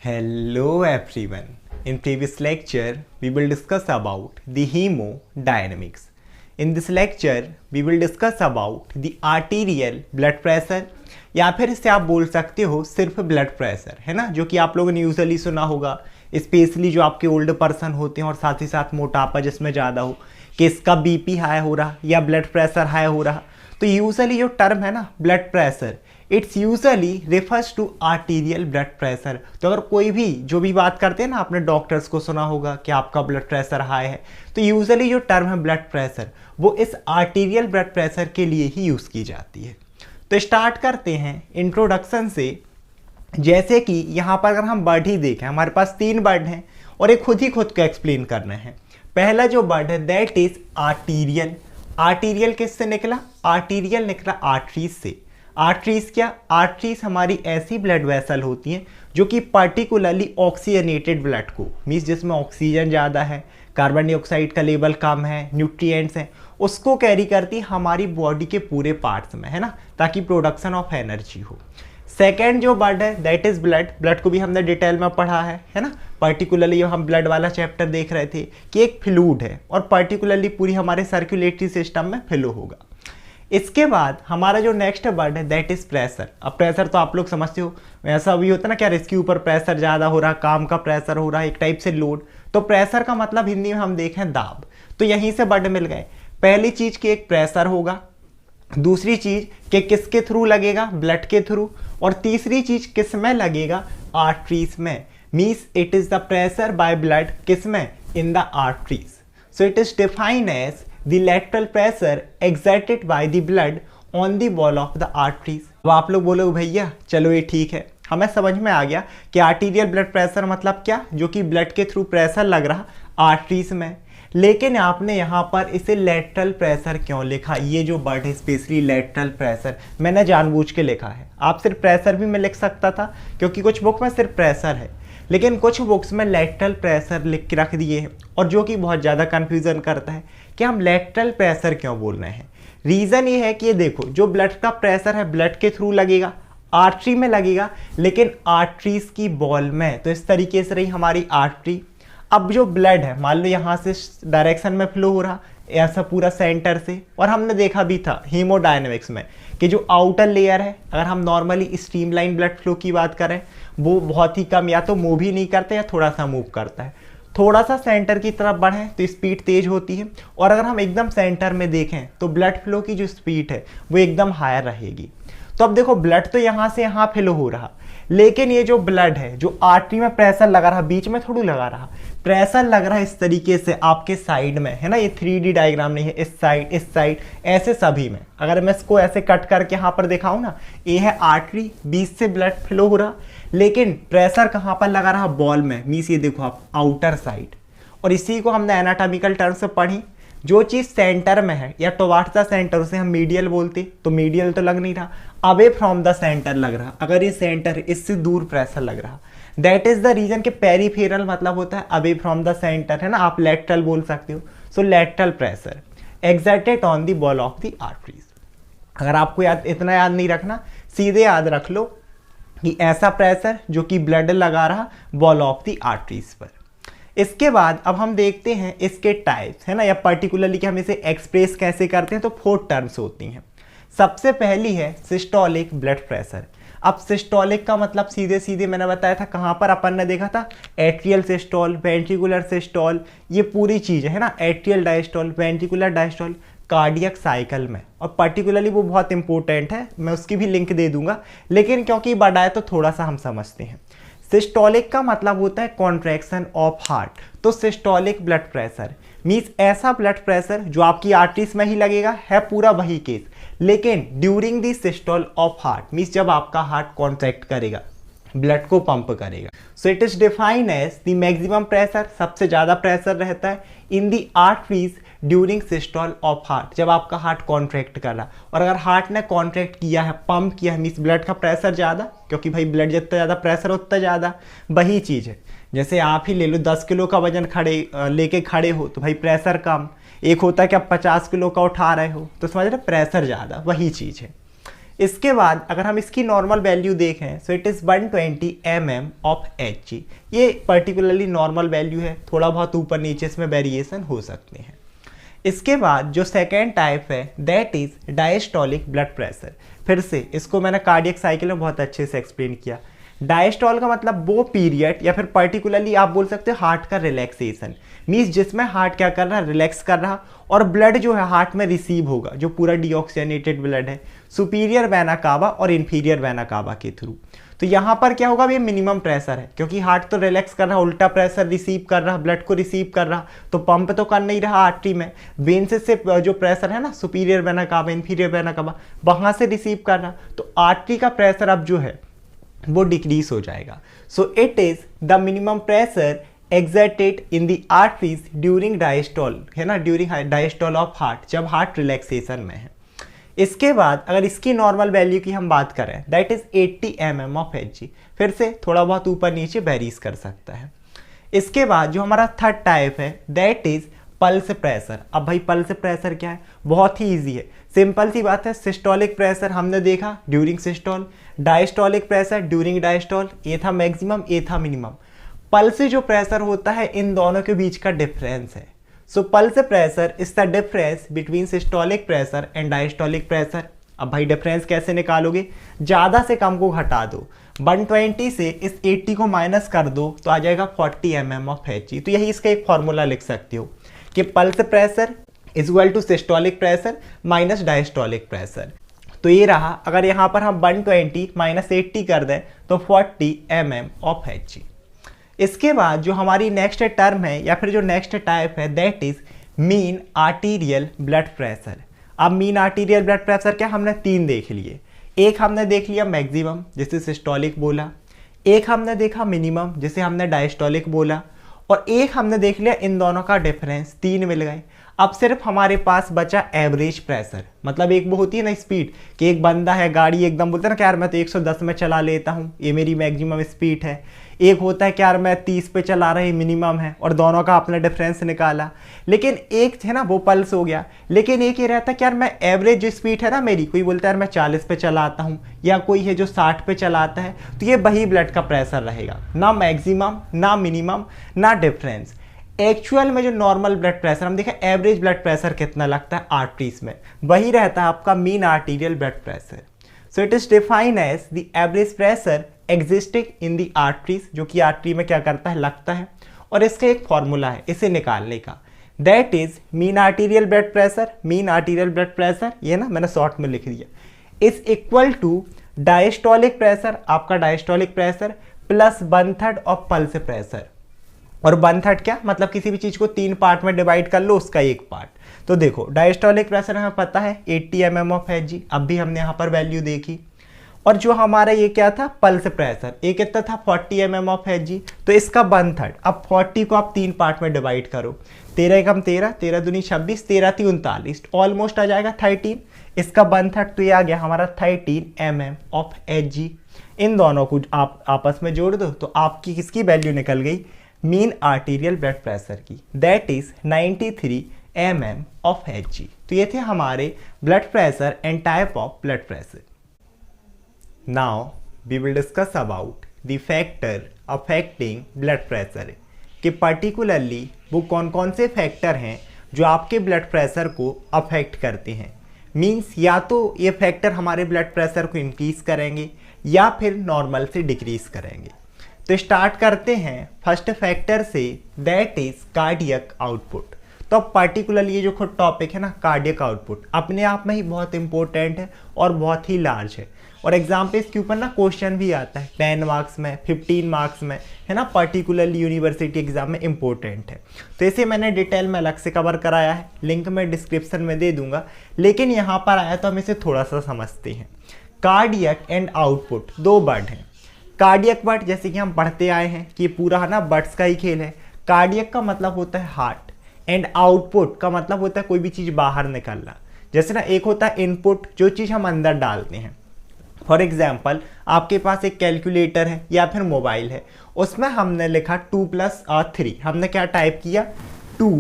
Hello everyone. In previous lecture, we will discuss about the hemodynamics. In this lecture, we will discuss about the arterial blood pressure या फिर इससे आप बोल सकते हो सिर्फ ब्लड प्रेशर, है ना, जो कि आप लोगों ने यूजुअली सुना होगा, स्पेशली जो आपके ओल्ड पर्सन होते हैं और साथ ही साथ मोटापा जिसमें ज़्यादा हो कि इसका बीपी हाई हो रहा या ब्लड प्रेशर हाई हो रहा। तो यूजुअली जो टर्म है ना blood pressure, it's usually refers to arterial blood pressure. तो अगर कोई भी जो भी बात करते हैं ना, आपने डॉक्टर्स को सुना होगा कि आपका ब्लड प्रेशर हाई है, तो यूजुअली जो टर्म है ब्लड प्रेशर वो इस आर्टीरियल ब्लड प्रेशर के लिए ही यूज़ की जाती है। तो स्टार्ट करते हैं इंट्रोडक्शन से। जैसे कि यहाँ पर अगर हम वर्ड ही देखें, हमारे पास 3 वर्ड हैं और एक खुद को एक्सप्लेन करना है। पहला जो वर्ड है दैट इज आर्टीरियल। आर्टीरियल किससे निकला? आर्टीरियल निकला आर्टरीज से। आर्टरीज क्या? आर्टरीज हमारी ऐसी ब्लड वेसल होती हैं जो कि पर्टिकुलरली ऑक्सीजनेटेड ब्लड को, मीन्स जिसमें ऑक्सीजन ज़्यादा है, कार्बन डाइऑक्साइड का लेवल कम है, न्यूट्रिएंट्स हैं, उसको कैरी करती हमारी बॉडी के पूरे पार्ट्स में, है ना, ताकि प्रोडक्शन ऑफ एनर्जी हो। सेकेंड जो वर्ड है दैट इज ब्लड। ब्लड को भी हमने डिटेल में पढ़ा है ना। पर्टिकुलरली हम ब्लड वाला चैप्टर देख रहे थे कि एक फ्लूइड है और पर्टिकुलरली पूरी हमारे सर्कुलेटरी सिस्टम में फ्लो होगा। इसके बाद हमारा जो नेक्स्ट वर्ड है दैट इज प्रेशर। अब प्रेशर तो आप लोग समझते हो, ऐसा भी होता है ना, क्या इसके ऊपर प्रेशर ज़्यादा हो रहा, काम का प्रेशर हो रहा है, एक टाइप से लोड। तो प्रेशर का मतलब हिंदी में हम देखें दाब। तो यहीं से वर्ड मिल गए। पहली चीज कि एक प्रेशर होगा, दूसरी चीज कि किसके थ्रू लगेगा, ब्लड के थ्रू, और तीसरी चीज किस में लगेगा, आर्टरीज में। Means it is the pressure by blood किस में, in the arteries. So it is defined as the lateral pressure exerted by the blood on the wall of the arteries. अब आप लोग बोलो भैया चलो ये ठीक है, हमें समझ में आ गया कि आर्टीरियल ब्लड प्रेशर मतलब क्या, जो कि ब्लड के थ्रू प्रेशर लग रहा आर्टरीज में। लेकिन आपने यहाँ पर इसे लेटरल प्रेशर क्यों लिखा? ये जो वर्ड है स्पेशली लेटरल प्रेशर मैंने जानबूझ के लिखा है। आप सिर्फ प्रेशर भी मैं लिख सकता था क्योंकि कुछ बुक में सिर्फ प्रेशर है, लेकिन कुछ बुक्स में लेटरल प्रेशर लिख के रख दिए हैं, और जो कि बहुत ज़्यादा कन्फ्यूज़न करता है कि हम लेटरल प्रेशर क्यों बोल रहे हैं। रीज़न ये है कि ये देखो, जो ब्लड का प्रेशर है ब्लड के थ्रू लगेगा, आर्टरी में लगेगा, लेकिन आर्टरीज की बॉल में। तो इस तरीके से रही हमारी आर्टरी। अब जो ब्लड है मान लो यहाँ से डायरेक्शन में फ्लो हो रहा ऐसा पूरा सेंटर से, और हमने देखा भी था हीमोडायनेमिक्स में कि जो आउटर लेयर है, अगर हम नॉर्मली स्ट्रीमलाइन ब्लड फ्लो की बात करें, वो बहुत ही कम या तो मूव ही नहीं करते या थोड़ा सा मूव करता है। थोड़ा सा सेंटर की तरफ बढ़े तो स्पीड तेज होती है, और अगर हम एकदम सेंटर में देखें तो ब्लड फ्लो की जो स्पीड है वो एकदम हायर रहेगी। तो अब देखो ब्लड तो यहाँ से यहाँ फ्लो हो रहा, लेकिन ये जो ब्लड है जो आर्टरी में प्रेशर लगा रहा, बीच में थोड़ी लगा रहा, प्रेशर लग रहा है इस तरीके से आपके साइड में, है ना। ये 3D डायग्राम नहीं है, इस साइड ऐसे सभी में। अगर मैं इसको ऐसे कट करके यहाँ पर दिखाऊं ना, ये है आर्टरी, बीच से ब्लड फ्लो हो रहा, लेकिन प्रेशर कहाँ पर लगा रहा, बॉल में। मीन्स ये देखो आप आउटर साइड। और इसी को हमने एनाटॉमिकल टर्म से पढ़ी, जो चीज़ सेंटर में है या टुवार्ड्स द सेंटर उसे हम मीडियल बोलते, तो मीडियल तो लग नहीं रहा, अवे फ्रॉम द सेंटर लग रहा। अगर ये सेंटर है इससे दूर प्रेशर लग रहा, दैट इज द रीजन के पेरीफेरल मतलब होता है अवे फ्रॉम द सेंटर, है ना। आप लेटरल बोल सकते हो। So lateral pressure exerted on the wall of the arteries. अगर आपको इतना याद नहीं रखना, सीधे याद रख लो कि ऐसा प्रेशर जो कि ब्लड लगा रहा वॉल ऑफ द आर्टरीज पर। इसके बाद अब हम देखते हैं इसके टाइप्स, है ना, या पर्टिकुलरली कि हम इसे एक्सप्रेस कैसे करते हैं। तो 4 टर्म्स होती हैं। सबसे पहली है सिस्टोलिक ब्लड प्रेशर। अब सिस्टोलिक का मतलब सीधे मैंने बताया था, कहाँ पर अपन ने देखा था, एट्रियल सिस्टोल, वेंट्रिकुलर सिस्टोल, ये पूरी चीज़ है ना, atrial diastole, ventricular diastole, cardiac cycle में। और पर्टिकुलरली वो बहुत इंपॉर्टेंट है, मैं उसकी भी लिंक दे दूंगा, लेकिन क्योंकि बड़ा है तो थोड़ा सा हम समझते हैं। सिस्टोलिक का मतलब होता है कॉन्ट्रैक्शन ऑफ हार्ट। तो सिस्टोलिक ब्लड प्रेशर मीन्स ऐसा ब्लड प्रेशर जो आपकी आर्टरीज में ही लगेगा, है पूरा वही केस, लेकिन during the systole of heart, means जब आपका हार्ट कॉन्ट्रैक्ट करेगा, ब्लड को पंप करेगा। So it is defined as the maximum pressure, सबसे ज़्यादा प्रेशर रहता है in the arteries during systole of heart, जब आपका हार्ट कॉन्ट्रैक्ट कर रहा। और अगर हार्ट ने कॉन्ट्रैक्ट किया है, पंप किया है, मीन्स ब्लड का प्रेशर ज़्यादा, क्योंकि भाई ब्लड जितना ज़्यादा प्रेशर उतना ज़्यादा। वही चीज़ है, जैसे आप ही ले लो 10 किलो का वजन लेके खड़े हो तो भाई प्रेशर कम। एक होता है कि आप 50 किलो का उठा रहे हो तो समझ रहे प्रेशर ज़्यादा, वही चीज़ है। इसके बाद अगर हम इसकी नॉर्मल वैल्यू देखें सो it is 120 mm of Hg। ये पर्टिकुलरली नॉर्मल वैल्यू है, थोड़ा बहुत ऊपर नीचे इसमें वेरिएशन हो सकते हैं। इसके बाद जो सेकेंड टाइप है that is diastolic blood pressure. फिर से इसको मैंने कार्डियक साइकिल में बहुत अच्छे से एक्सप्लेन किया। डायस्टोल का मतलब वो पीरियड या फिर पर्टिकुलरली आप बोल सकते हो हार्ट का रिलैक्सेशन, मीन्स जिसमें हार्ट क्या कर रहा है, रिलैक्स कर रहा और ब्लड जो है हार्ट में रिसीव होगा, जो पूरा डीऑक्सीजनेटेड ब्लड है सुपीरियर वेना कावा और इन्फीरियर वेना कावा के थ्रू। तो यहाँ पर क्या होगा, ये मिनिमम प्रेशर है क्योंकि हार्ट तो रिलैक्स कर रहा, उल्टा प्रेशर रिसीव कर रहा, ब्लड को रिसीव कर रहा, तो पंप तो कर नहीं रहा आर्टरी में, वेन से जो प्रेशर है ना superior vena cava inferior vena cava वहाँ से रिसीव कर रहा, तो आर्टरी का प्रेशर अब जो है वो डिक्रीज हो जाएगा। सो it is the minimum pressure exerted in the arteries during diastole, है ना, ड्यूरिंग डायस्टोल ऑफ हार्ट, जब हार्ट रिलैक्सेशन में है। इसके बाद अगर इसकी नॉर्मल वैल्यू की हम बात करें that is 80 mm of Hg। फिर से थोड़ा बहुत ऊपर नीचे वेरीज कर सकता है। इसके बाद जो हमारा थर्ड टाइप है दैट इज पल्स प्रेशर। अब भाई पल्स प्रेशर क्या है, बहुत ही इजी है, सिंपल सी बात है। सिस्टोलिक प्रेशर हमने देखा during systole, diastolic pressure during diastole, ये था मैक्सिमम ये था मिनिमम। पल्स जो प्रेशर होता है इन दोनों के बीच का डिफरेंस है। So pulse pressure is the difference between systolic pressure and diastolic pressure. अब भाई डिफरेंस कैसे निकालोगे, ज़्यादा से कम को घटा दो, 120 से इस 80 को माइनस कर दो तो आ जाएगा 40 mm ऑफ Hg। तो यही इसका एक फॉर्मूला लिख सकते हो कि pulse pressure is equal to systolic pressure minus diastolic pressure. तो ये रहा, अगर यहाँ पर हम 120 माइनस 80 कर दें तो 40 mm ऑफ Hg। इसके बाद जो हमारी नेक्स्ट टर्म है या फिर जो नेक्स्ट टाइप है that is mean arterial blood pressure. अब मीन आर्टीरियल ब्लड प्रेशर क्या, हमने तीन देख लिए। एक हमने देख लिया मैक्सिमम जिसे सिस्टोलिक बोला, एक हमने देखा मिनिमम जिसे हमने डायस्टोलिक बोला, और एक हमने देख लिया इन दोनों का डिफरेंस, तीन मिल गए। अब सिर्फ हमारे पास बचा एवरेज प्रेशर, मतलब एक वो होती है ना स्पीड कि एक बंदा है गाड़ी एकदम बोलता है ना कि यार मैं तो 110 में चला लेता हूँ, ये मेरी मैक्सिमम स्पीड है। एक होता है कि यार मैं 30 पे चला रहा, मिनिमम है, और दोनों का अपना डिफरेंस निकाला। लेकिन एक है ना वो पल्स हो गया, लेकिन एक ये रहता है कि यार मैं एवरेज जो स्पीड है ना मेरी, कोई बोलता है यार मैं 40 पे चलाता हूँ या कोई है जो 60 पे चलाता है, तो ये वही ब्लड का प्रेशर रहेगा, ना मैक्सिमम ना मिनिमम ना डिफरेंस। एक्चुअल में जो नॉर्मल ब्लड प्रेशर हम देखें एवरेज ब्लड प्रेशर कितना लगता है आर्टरीज में, वही रहता है आपका mean arterial blood pressure. So it is defined as the average pressure existing in the arteries, जो कि आर्टरी में क्या करता है, लगता है। और इसका एक फॉर्मूला है इसे निकालने का, that is mean arterial blood pressure, mean arterial blood pressure ये ना मैंने शॉर्ट में लिख दिया, is equal to diastolic pressure, आपका diastolic pressure plus 1/3 of pulse pressure. और 1/3 क्या, मतलब किसी भी चीज को 3 पार्ट में डिवाइड कर लो उसका एक पार्ट। तो देखो डायस्टोलिक प्रेशर हमें पता है 80 mm ऑफ Hg, अब भी हमने यहाँ पर वैल्यू देखी। और जो हमारा ये क्या था पल्स प्रेशर, ये कितना था 40 mm ऑफ Hg, तो इसका 1/3। अब 40 को आप 3 पार्ट में डिवाइड करो, 13 एकम 13, 13 दूनी 26, 13 ती 39, ऑलमोस्ट आ जाएगा 13। इसका 1/3 तो ये आ गया हमारा 13 mm ऑफ Hg। इन दोनों को आप आपस में जोड़ दो तो आपकी किसकी वैल्यू निकल गई, मीन आर्टीरियल ब्लड प्रेशर की, that is 93 mm of Hg। तो ये थे हमारे blood pressure and type of blood pressure. Now we will discuss about the factor affecting blood pressure, कि पर्टिकुलरली वो कौन कौन से फैक्टर हैं जो आपके ब्लड प्रेशर को अफेक्ट करते हैं। मीन्स या तो ये फैक्टर हमारे ब्लड प्रेशर को इंक्रीज करेंगे या फिर नॉर्मल से डिक्रीज करेंगे। तो स्टार्ट करते हैं फर्स्ट फैक्टर से, दैट इज कार्डियक आउटपुट। तो अब पर्टिकुलरली ये जो खुद टॉपिक है ना कार्डियक आउटपुट अपने आप में ही बहुत इंपॉर्टेंट है और बहुत ही लार्ज है, और एग्जाम पे इसके ऊपर ना क्वेश्चन भी आता है 10 मार्क्स में 15 मार्क्स में, है ना, पर्टिकुलरली यूनिवर्सिटी एग्जाम में इंपॉर्टेंट है। तो इसे मैंने डिटेल में अलग से कवर कराया है, लिंक मैं डिस्क्रिप्शन में दे दूंगा, लेकिन यहाँ पर आया तो हम इसे थोड़ा सा समझते हैं। कार्डियक एंड आउटपुट दो वर्ड हैं। कार्डियक वर्ड जैसे कि हम पढ़ते आए हैं कि पूरा है ना बर्ड्स का ही खेल है। कार्डियक का मतलब होता है हार्ट, एंड आउटपुट का मतलब होता है कोई भी चीज़ बाहर निकलना। जैसे ना एक होता है इनपुट, जो चीज़ हम अंदर डालते हैं। फॉर एग्जाम्पल आपके पास एक कैलकुलेटर है या फिर मोबाइल है, उसमें हमने लिखा 2 + 3, हमने क्या टाइप किया 2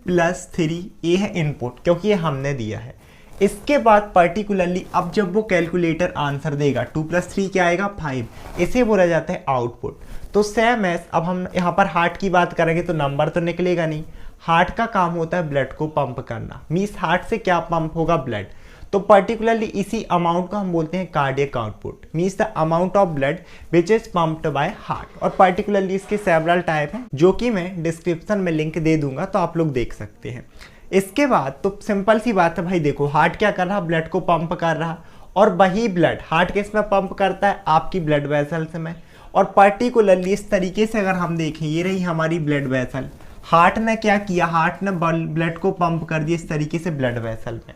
+ 3, ये है इनपुट क्योंकि ये हमने दिया है। इसके बाद पर्टिकुलरली अब जब वो कैलकुलेटर आंसर देगा 2 + 3 क्या आएगा 5, इसे बोला जाता है आउटपुट। तो सेम एज अब हम यहाँ पर हार्ट की बात करेंगे तो नंबर तो निकलेगा नहीं, हार्ट का काम होता है ब्लड को पंप करना, मीन्स हार्ट से क्या पंप होगा ब्लड, तो पर्टिकुलरली इसी अमाउंट को हम बोलते हैं cardiac output, means the amount of blood which is pumped by heart. और पर्टिकुलरली इसके सेवरल टाइप हैं जो कि मैं डिस्क्रिप्शन में लिंक दे दूंगा तो आप लोग देख सकते हैं। इसके बाद तो सिंपल सी बात है भाई, देखो हार्ट क्या कर रहा, ब्लड को पंप कर रहा, और वही ब्लड हार्ट किस में पंप करता है, आपकी ब्लड वेसल्स में। और पर्टिकुलरली इस तरीके से अगर हम देखें, ये रही हमारी ब्लड वेसल, हार्ट ने क्या किया, हार्ट ने ब्लड को पंप कर दिया इस तरीके से ब्लड वेसल में।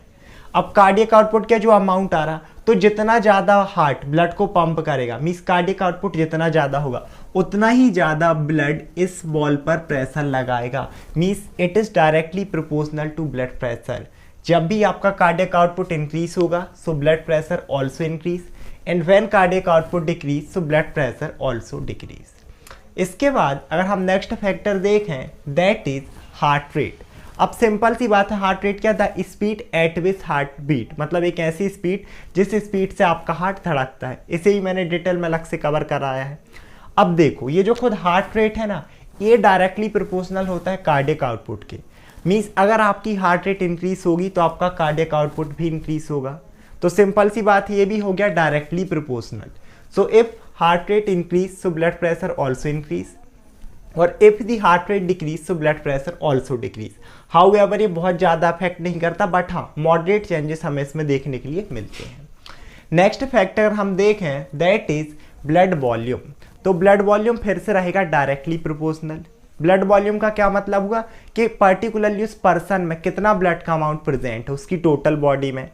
अब कार्डियक आउटपुट क्या जो अमाउंट आ रहा, तो जितना ज़्यादा हार्ट ब्लड को पंप करेगा, मीन्स कार्डियक आउटपुट जितना ज़्यादा होगा उतना ही ज़्यादा ब्लड इस बॉल पर प्रेशर लगाएगा, means it is directly proportional to blood pressure. जब भी आपका कार्डियक आउटपुट इंक्रीज होगा so blood pressure also increase, and when cardiac output decrease so blood pressure also decrease. इसके बाद अगर हम नेक्स्ट फैक्टर देखें दैट इज हार्ट रेट। अब सिंपल सी बात है, हार्ट रेट क्या था, speed at which heart beat, मतलब एक ऐसी स्पीड जिस स्पीड से आपका हार्ट धड़कता है। इसे ही मैंने डिटेल में अलग से कवर कराया है। अब देखो ये जो खुद हार्ट रेट है ना, ये डायरेक्टली प्रोपोर्शनल होता है कार्डियक आउटपुट के, मीन्स अगर आपकी हार्ट रेट इंक्रीज होगी तो आपका कार्डियक आउटपुट भी इंक्रीज होगा। तो सिंपल सी बात ये भी हो गया directly proportional. So if heart rate increase so blood pressure also increase, और if the heart rate decrease so blood pressure also decrease. However ये बहुत ज़्यादा अफेक्ट नहीं करता, बट हाँ मॉडरेट चेंजेस हमें इसमें देखने के लिए मिलते हैं। नेक्स्ट फैक्टर हम देखें दैट इज ब्लड वॉल्यूम। तो ब्लड वॉल्यूम फिर से रहेगा डायरेक्टली प्रोपोर्शनल। ब्लड वॉल्यूम का क्या मतलब हुआ कि पर्टिकुलरली उस पर्सन में कितना ब्लड का अमाउंट प्रेजेंट है उसकी टोटल बॉडी में।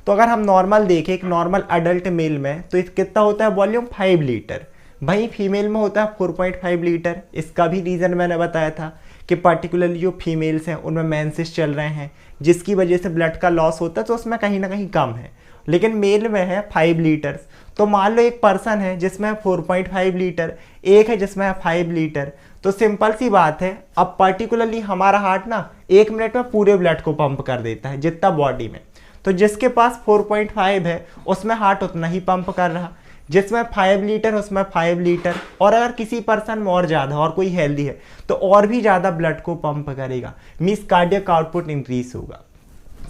तो अगर हम नॉर्मल देखें एक नॉर्मल अडल्ट मेल में तो कितना होता है वॉल्यूम 5 लीटर, भाई फीमेल में होता है 4.5 लीटर। इसका भी रीज़न मैंने बताया था कि पर्टिकुलरली जो फीमेल्स हैं उनमें मेंसेस चल रहे हैं जिसकी वजह से ब्लड का लॉस होता है तो उसमें कहीं ना कहीं कम है, लेकिन मेल में है 5 लीटर्स। तो मान लो एक पर्सन है जिसमें 4.5 लीटर, एक है जिसमें है 5 लीटर। तो सिंपल सी बात है, अब पर्टिकुलरली हमारा हार्ट ना 1 मिनट में पूरे ब्लड को पंप कर देता है जितना बॉडी में। तो जिसके पास 4.5 है उसमें हार्ट उतना ही पंप कर रहा, जिसमें 5 लीटर उसमें 5 लीटर, और अगर किसी पर्सन में और ज़्यादा और कोई हेल्दी है तो और भी ज़्यादा ब्लड को पंप करेगा, मीन्स कार्डियक आउटपुट इंक्रीज होगा।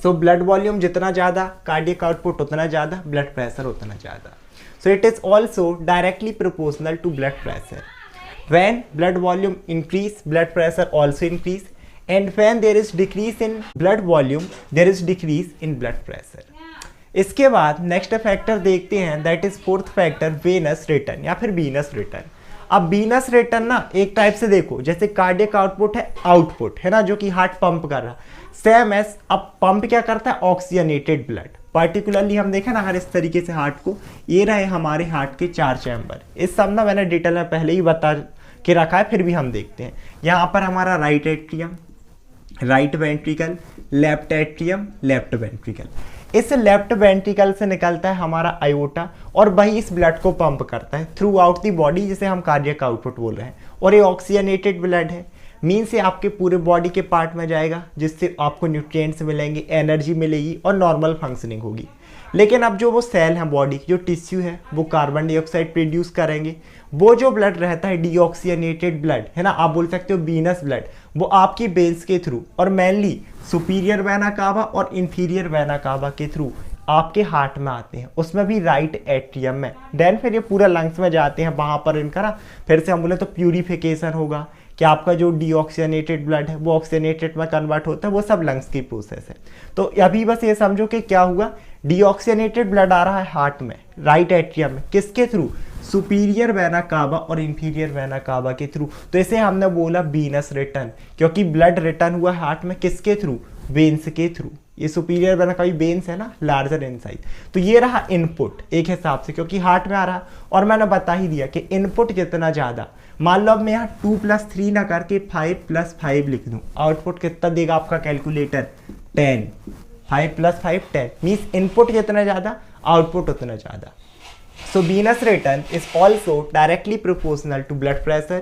सो ब्लड वॉल्यूम जितना ज़्यादा, कार्डियक आउटपुट उतना ज़्यादा, ब्लड प्रेशर उतना ज़्यादा। So it is also directly proportional to blood pressure. When blood volume increase blood pressure also increase, and when there is decrease in blood volume there is decrease in blood pressure। इसके बाद next factor देखते हैं that is fourth factor Venus return या फिर venous return. अब venous return ना एक type से देखो जैसे कार्डियक आउटपुट है, आउटपुट है ना जो कि हार्ट पंप कर रहा, सेम एज अब पंप क्या करता है ऑक्सीजनेटेड ब्लड। पर्टिकुलरली हम देखें ना अगर इस तरीके से हार्ट को, ये रहे हमारे हार्ट के 4 चैम्बर। इस सब ना मैंने डिटेल में पहले ही बता के रखा है, फिर भी हम देखते हैं। यहाँ पर हमारा right atrium, right ventricle, left atrium, left ventricle. इस लेफ्ट वेंट्रिकल से निकलता है हमारा आयोटा और वही इस ब्लड को पंप करता है थ्रू आउट दी बॉडी, जिसे हम कार्डियक आउटपुट बोल रहे हैं। और ये ऑक्सीजनेटेड ब्लड है, मीन्स ये आपके पूरे बॉडी के पार्ट में जाएगा जिससे आपको न्यूट्रिएंट्स मिलेंगे, एनर्जी मिलेगी और नॉर्मल फंक्शनिंग होगी। लेकिन अब जो वो सेल हैं बॉडी जो टिश्यू है वो कार्बन डाइऑक्साइड प्रोड्यूस करेंगे। वो जो ब्लड रहता है डीऑक्सीजनेटेड ब्लड है ना, आप बोल सकते हो वीनस ब्लड, वो आपकी वेन्स के थ्रू और मेनली सुपीरियर वेना कावा और इंफीरियर वेना कावा के थ्रू आपके हार्ट में आते हैं, उसमें भी राइट एट्रियम में। देन फिर ये पूरा लंग्स में जाते हैं, वहाँ पर इनका ना फिर से हम बोले तो प्यूरिफिकेशन होगा कि आपका जो डीऑक्सीजनेटेड ब्लड है वो ऑक्सीजनेटेड में कन्वर्ट होता है, वो सब लंग्स की प्रोसेस है। तो अभी बस ये समझो कि क्या हुआ, डीऑक्सीजनेटेड ब्लड आ रहा है हार्ट में राइट एट्रियम में, किसके थ्रू, सुपीरियर वेना कावा और इंफीरियर वेना कावा के थ्रू। तो इसे हमने बोला वीनस रिटर्न, क्योंकि ब्लड रिटर्न हुआ हार्ट में किसके थ्रू, वेन्स के थ्रू। ये सुपीरियर वेना कावा वेन्स है ना, लार्जर इन साइज। तो ये रहा इनपुट एक हिसाब से, क्योंकि हार्ट में आ रहा। और मैंने बता ही दिया कि इनपुट जितना ज़्यादा, मान लो अब मैं यहाँ 2 + 3 ना करके 5 + 5 लिख दूँ, आउटपुट कितना देगा आपका कैलकुलेटर, 10। 5 + 5 10, मीन्स इनपुट जितना ज़्यादा आउटपुट उतना ज़्यादा। So venous return is also directly proportional to blood pressure.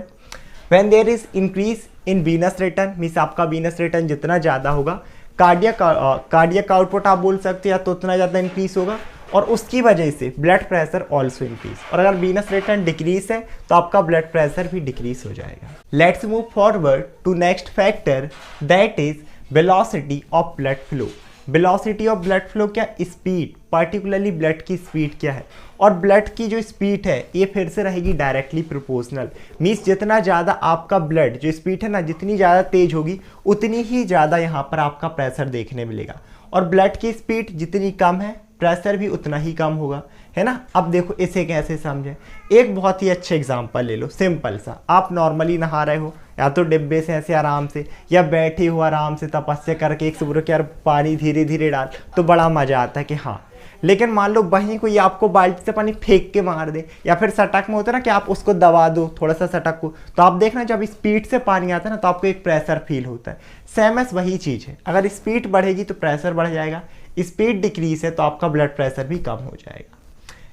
When there is increase in venous return, means आपका venous return जितना ज़्यादा होगा कार्डियक आउटपुट आप बोल सकते हैं या तो उतना ज़्यादा इंक्रीज होगा, और उसकी वजह से ब्लड प्रेशर ऑल्सो इंक्रीज। और अगर वीनस रिटर्न डिक्रीज है तो आपका ब्लड प्रेशर भी डिक्रीज हो जाएगा। Let's move forward to next factor, that is velocity of blood flow. Velocity of blood flow क्या, स्पीड, पार्टिकुलरली ब्लड की स्पीड क्या है। और ब्लड की जो स्पीड है ये फिर से रहेगी डायरेक्टली प्रोपोर्शनल। मीन्स जितना ज़्यादा आपका ब्लड जो स्पीड है ना, जितनी ज़्यादा तेज होगी उतनी ही ज़्यादा यहाँ पर आपका प्रेशर देखने मिलेगा। और ब्लड की स्पीड जितनी कम है प्रेशर भी उतना ही कम होगा, है ना। अब देखो इसे कैसे समझें। एक बहुत ही अच्छे एग्जांपल ले लो, सिंपल सा। आप नॉर्मली नहा रहे हो, या तो डिब्बे से ऐसे आराम से, या बैठे हो आराम से तपस्या करके एक सुबह के यार पानी धीरे धीरे डाल, तो बड़ा मजा आता है कि हाँ। लेकिन मान लो वहीं कोई आपको बाल्टी से पानी फेंक के मार दे, या फिर सटक में होता है ना कि आप उसको दबा दो थोड़ा सा सटक को, तो आप देखना जब स्पीड से पानी आता है ना तो आपको एक प्रेशर फील होता है। सेम एस वही चीज़ है, अगर स्पीड बढ़ेगी तो प्रेशर बढ़ जाएगा, स्पीड डिक्रीज है तो आपका ब्लड प्रेशर भी कम हो जाएगा।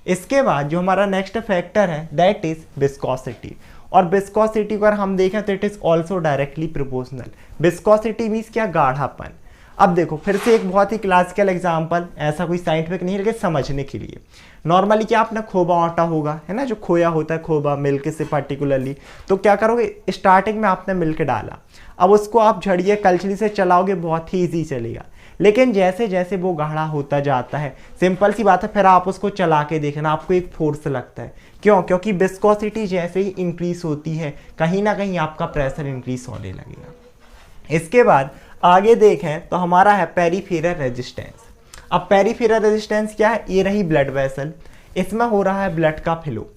इसके बाद जो हमारा नेक्स्ट फैक्टर है दैट इज विस्कोसिटी। और विस्कोसिटी को अगर हम देखें तो it is also directly proportional. Viscosity means क्या, गाढ़ापन। अब देखो फिर से एक बहुत ही क्लासिकल एग्जांपल, ऐसा कोई साइंटिफिक नहीं है लेकिन समझने के लिए। नॉर्मली क्या आपने खोबा आटा होगा, है ना, जो खोया होता है खोबा मिल्क से पर्टिकुलरली, तो क्या करोगे, स्टार्टिंग में आपने मिल्क डाला, अब उसको आप झड़िए कलछली से चलाओगे बहुत ही ईजी चलेगा। लेकिन जैसे जैसे वो गाढ़ा होता जाता है, सिंपल सी बात है, फिर आप उसको चला के देखना आपको एक फोर्स लगता है। क्यों, क्योंकि विस्कोसिटी जैसे ही इंक्रीज होती है कहीं ना कहीं आपका प्रेशर इंक्रीज होने लगेगा। इसके बाद आगे देखें तो हमारा है पेरिफेरल रेजिस्टेंस। अब पेरिफेरल रेजिस्टेंस क्या है, ये रही ब्लड वेसल, इसमें हो रहा है ब्लड का फ्लो,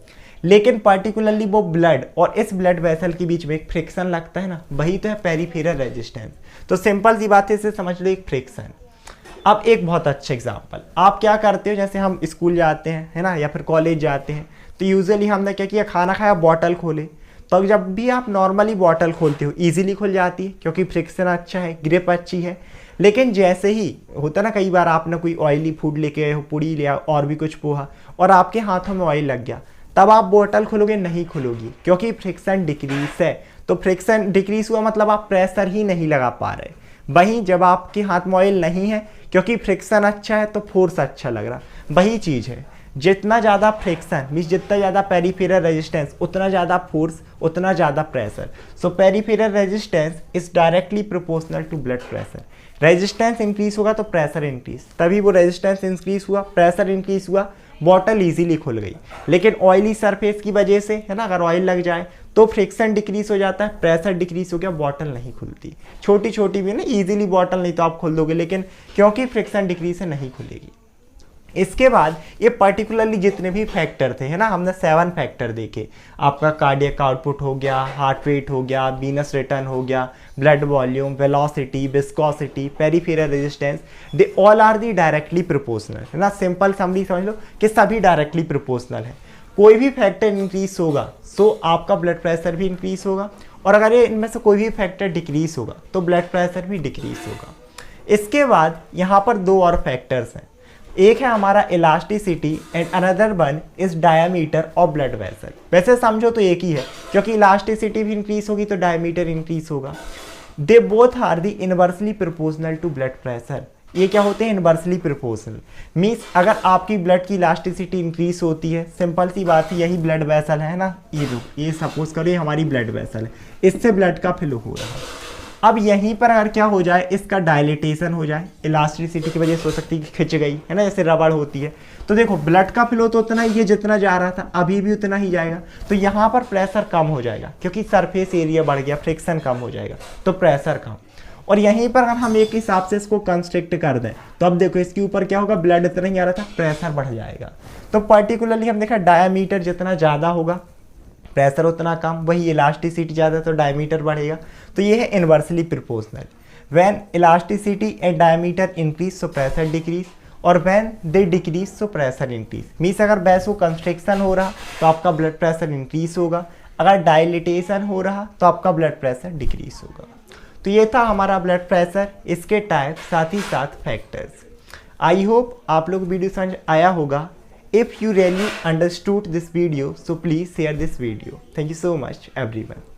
लेकिन पर्टिकुलरली वो ब्लड और इस ब्लड वेसल के बीच में एक फ्रिक्शन लगता है ना, वही तो है पेरिफेरल रेजिस्टेंस। तो सिंपल सी बात है, इसे समझ लो एक फ्रिक्शन। अब एक बहुत अच्छा एग्जांपल, आप क्या करते हो, जैसे हम स्कूल जाते हैं, है ना, या फिर कॉलेज जाते हैं, तो यूजुअली हमने क्या किया, खाना खाया बॉटल खोले, तो जब भी आप नॉर्मली बॉटल खोलते हो ईजिली खुल जाती है क्योंकि फ्रिक्शन अच्छा है, ग्रिप अच्छी है। लेकिन जैसे ही होता ना, कई बार आपने कोई ऑयली फूड लेके आए हो, पूड़ी लिया और भी कुछ पोहा, और आपके हाथों में ऑयल लग गया, तब आप बोतल खोलोगे, नहीं खोलोगी, क्योंकि फ्रिक्शन डिक्रीज है। तो फ्रिक्शन डिक्रीज हुआ मतलब आप प्रेशर ही नहीं लगा पा रहे। वहीं जब आपके हाथ में ऑयल नहीं है, क्योंकि फ्रिक्शन अच्छा है तो फोर्स अच्छा लग रहा। वही चीज़ है, जितना ज़्यादा फ्रिक्शन मीन्स जितना ज़्यादा पेरिफेरल रेजिस्टेंस, उतना ज़्यादा फोर्स, उतना ज़्यादा pressure. So peripheral resistance is directly proportional to blood pressure. Resistance increase होगा तो प्रेशर इंक्रीज, तभी वो रेजिस्टेंस इंक्रीज हुआ, प्रेशर इंक्रीज हुआ, बॉटल इजीली खुल गई। लेकिन ऑयली सरफेस की वजह से, है ना, अगर ऑयल लग जाए तो फ्रिक्शन डिक्रीज हो जाता है, प्रेशर डिक्रीज हो गया, बॉटल नहीं खुलती। छोटी छोटी भी ना इजीली बॉटल नहीं तो आप खोल दोगे, लेकिन क्योंकि फ्रिक्शन डिक्रीज है नहीं खुलेगी। इसके बाद ये पर्टिकुलरली जितने भी फैक्टर थे, है ना, हमने 7 फैक्टर देखे। आपका कार्डियक आउटपुट हो गया, हार्ट रेट हो गया, वीनस रिटर्न हो गया, blood volume, velocity, viscosity, peripheral resistance, they all are the directly proportional, है ना। सिंपल समरी समझ लो कि सभी डायरेक्टली प्रोपोर्शनल है। कोई भी फैक्टर इंक्रीज होगा सो आपका ब्लड प्रेशर भी इंक्रीज होगा, और अगर ये इनमें से कोई भी फैक्टर डिक्रीज होगा तो ब्लड प्रेशर भी डिक्रीज होगा। इसके बाद यहाँ पर 2 और फैक्टर्स हैं, एक है हमारा elasticity and another one is diameter of blood vessel. वैसे समझो तो एक ही है, क्योंकि इलास्टिसिटी भी इंक्रीज होगी तो डायमीटर इंक्रीज होगा। They both are the inversely proportional to blood pressure. ये क्या होते हैं, इनवर्सली प्रोपोर्शनल। मीन्स अगर आपकी ब्लड की इलास्टिसिटी इंक्रीज होती है, सिंपल सी बात है, यही ब्लड वेसल है ना, ये सपोज करो ये हमारी ब्लड वेसल है, इससे ब्लड का फ्लो हो रहा है। अब यहीं पर अगर क्या हो जाए, इसका डायलिटेशन हो जाए, इलास्टिसिटी की वजह से हो सकती है कि खिंच गई, है ना, जैसे रबड़ होती है, तो देखो ब्लड का फ्लो तो उतना ही है जितना जा रहा था, अभी भी उतना ही जाएगा, तो यहाँ पर प्रेशर कम हो जाएगा क्योंकि सरफेस एरिया बढ़ गया, फ्रिक्शन कम हो जाएगा, तो प्रेशर कम। और यहीं पर अगर हम एक हिसाब से इसको कंस्ट्रिक्ट कर दें तो अब देखो इसके ऊपर क्या होगा, ब्लड इतना ही आ रहा था, प्रेशर बढ़ जाएगा। तो पर्टिकुलरली हम देखा डायमीटर जितना ज़्यादा होगा प्रेशर उतना कम, वही इलास्टिसिटी ज़्यादा तो डायमीटर बढ़ेगा। तो ये है inversely proportional. When elasticity and diameter increase so pressure decrease, और when they decrease so pressure increase. Means अगर वैसो कंस्ट्रिक्शन हो रहा तो आपका ब्लड प्रेशर इंक्रीज होगा, अगर डायलिटेशन हो रहा तो आपका ब्लड प्रेशर डिक्रीज होगा। तो ये था हमारा ब्लड प्रेशर, इसके टाइप, साथ ही साथ फैक्टर्स। आई होप आप लोग वीडियो समझ आया होगा। If you really understood this video, so please share this video. Thank you so much everyone.